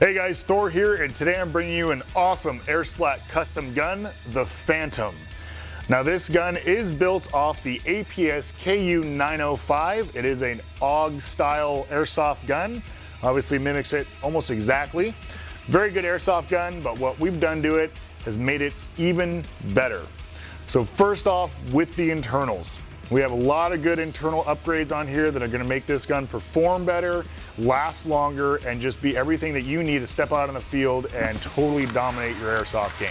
Hey guys, Thor here, and today I'm bringing you an awesome AirSplat custom gun, the Phantom. Now this gun is built off the APS KU905. It is an AUG style airsoft gun. Obviously mimics it almost exactly. Very good airsoft gun, but what we've done to it has made it even better. So first off, with the internals. We have a lot of good internal upgrades on here that are going to make this gun perform better, last longer, and just be everything that you need to step out on the field and totally dominate your airsoft game.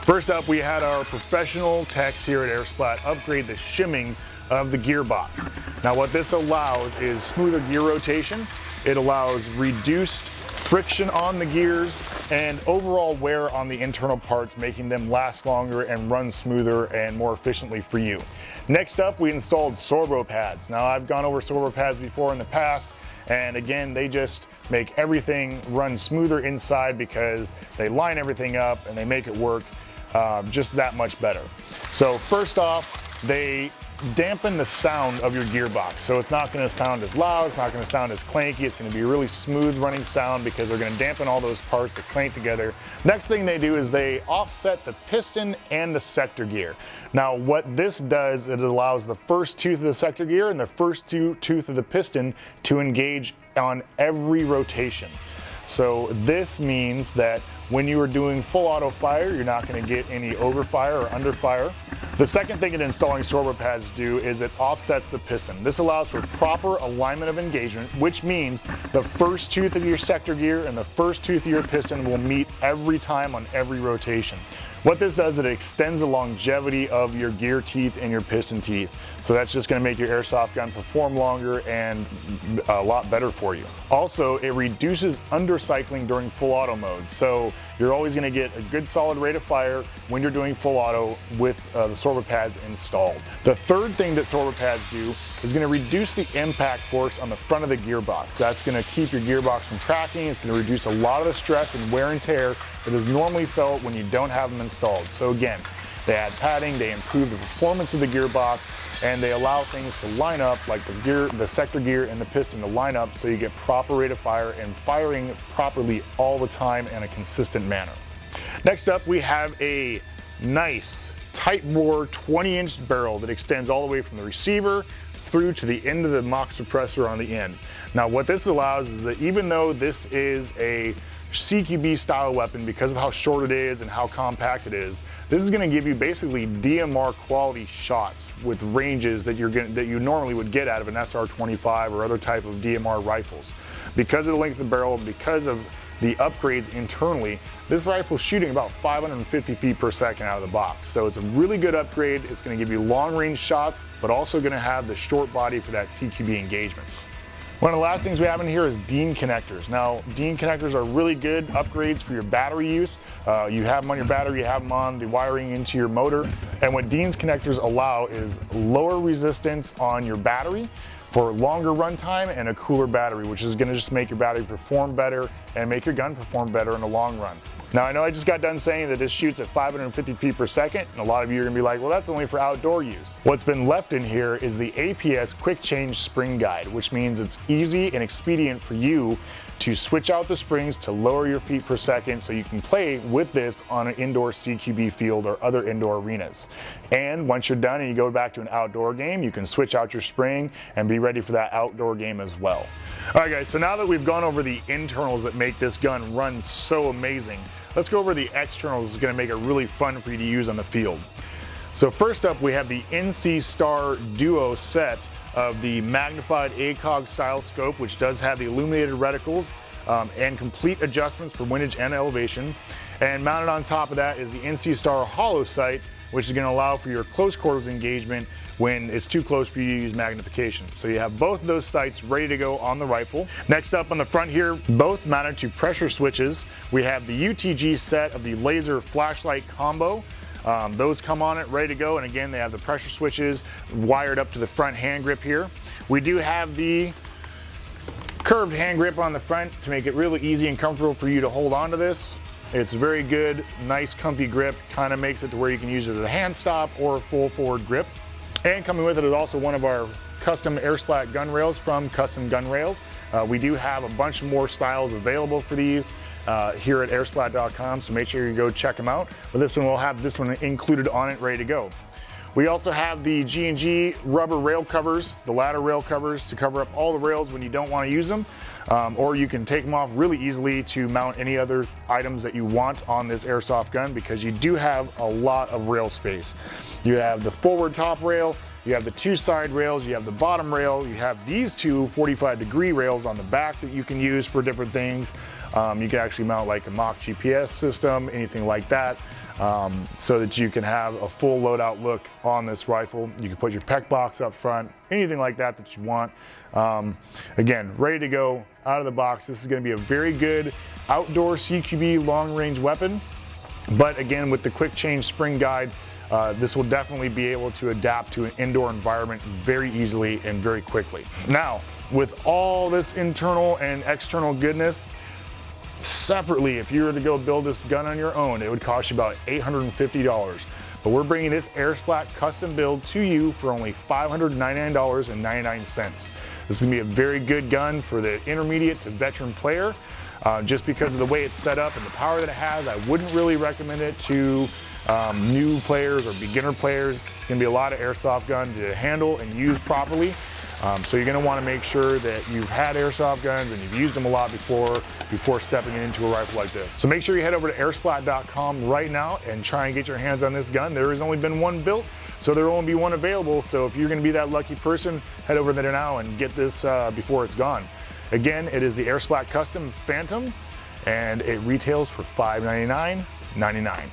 First up, we had our professional techs here at AirSplat upgrade the shimming of the gearbox. Now what this allows is smoother gear rotation. It allows reduced friction on the gears and overall wear on the internal parts, making them last longer and run smoother and more efficiently for you. Next up, we installed Sorbo Pads. Now I've gone over Sorbo Pads before in the past, and again, they just make everything run smoother inside because they line everything up and they make it work just that much better. So first off, they dampen the sound of your gearbox. So it's not going to sound as loud, it's not going to sound as clanky, it's going to be a really smooth running sound because they're going to dampen all those parts that clank together. Next thing they do is they offset the piston and the sector gear. Now what this does, it allows the first tooth of the sector gear and the first tooth of the piston to engage on every rotation. So this means that when you are doing full auto fire, you're not going to get any overfire or underfire. The second thing that installing Sorbo Pads do is it offsets the piston. This allows for proper alignment of engagement, which means the first tooth of your sector gear and the first tooth of your piston will meet every time on every rotation. What this does, it extends the longevity of your gear teeth and your piston teeth. So that's just going to make your airsoft gun perform longer and a lot better for you. Also, it reduces undercycling during full auto mode. So you're always going to get a good solid rate of fire when you're doing full auto with the Sorbo Pads installed. The third thing that Sorbo Pads do is going to reduce the impact force on the front of the gearbox. That's going to keep your gearbox from cracking. It's going to reduce a lot of the stress and wear and tear that is normally felt when you don't have them installed. So again, they add padding, they improve the performance of the gearbox, and they allow things to line up, like the sector gear and the piston to line up so you get proper rate of fire and firing properly all the time in a consistent manner. Next up, we have a nice tight bore 20-inch barrel that extends all the way from the receiver through to the end of the mock suppressor on the end. Now what this allows is that even though this is a CQB style weapon, because of how short it is and how compact it is, this is going to give you basically DMR quality shots with ranges that you normally would get out of an SR-25 or other type of DMR rifles. Because of the length of the barrel, because of the upgrades internally, this rifle is shooting about 550 feet per second out of the box. So it's a really good upgrade. It's going to give you long range shots, but also going to have the short body for that CQB engagements. One of the last things we have in here is DIN connectors. Now, DIN connectors are really good upgrades for your battery use. You have them on your battery, you have them on the wiring into your motor. And what DIN connectors allow is lower resistance on your battery for longer runtime and a cooler battery, which is gonna just make your battery perform better and make your gun perform better in the long run. Now I know I just got done saying that this shoots at 550 feet per second, and a lot of you are gonna be like, well, that's only for outdoor use. What's been left in here is the APS Quick Change Spring Guide, which means it's easy and expedient for you to switch out the springs to lower your feet per second so you can play with this on an indoor CQB field or other indoor arenas. And once you're done and you go back to an outdoor game, you can switch out your spring and be ready for that outdoor game as well. All right guys, so now that we've gone over the internals that make this gun run so amazing, let's go over the externals. This is going to make it really fun for you to use on the field. So first up, we have the NC Star Duo set of the magnified ACOG style scope, which does have the illuminated reticles and complete adjustments for windage and elevation. And mounted on top of that is the NC Star Hollow sight, which is going to allow for your close quarters engagement when it's too close for you to use magnification. So you have both of those sights ready to go on the rifle. Next up on the front here, both mounted to pressure switches. We have the UTG set of the laser flashlight combo. Those come on it ready to go, and again they have the pressure switches wired up to the front hand grip here. We do have the curved hand grip on the front to make it really easy and comfortable for you to hold on to this. It's very good, nice comfy grip, kind of makes it to where you can use it as a hand stop or a full forward grip. And coming with it is also one of our custom AirSplat gun rails from Custom Gun Rails. We do have a bunch more styles available for these here at airsplat.com, so make sure you go check them out. But this one will have this one included on it, ready to go. We also have the G&G rubber rail covers, the ladder rail covers to cover up all the rails when you don't want to use them, or you can take them off really easily to mount any other items that you want on this airsoft gun, because you do have a lot of rail space. You have the forward top rail, you have the two side rails, you have the bottom rail, you have these two 45-degree rails on the back that you can use for different things. You can actually mount like a mock GPS system, anything like that. So that you can have a full loadout look on this rifle. You can put your PEC box up front, anything like that that you want. Again, ready to go out of the box. This is going to be a very good outdoor CQB long range weapon, but again, with the quick change spring guide, this will definitely be able to adapt to an indoor environment very easily and very quickly. Now, with all this internal and external goodness, separately, if you were to go build this gun on your own, it would cost you about $850. But we're bringing this AirSplat custom build to you for only $599.99. This is gonna be a very good gun for the intermediate to veteran player. Just because of the way it's set up and the power that it has, I wouldn't really recommend it to new players or beginner players. It's gonna be a lot of airsoft gun to handle and use properly. So you're going to want to make sure that you've had airsoft guns and you've used them a lot before stepping into a rifle like this. So make sure you head over to airsplat.com right now and try and get your hands on this gun. There has only been one built, so there will only be one available. So if you're going to be that lucky person, head over there now and get this before it's gone. Again, it is the AirSplat Custom Phantom, and it retails for $599.99.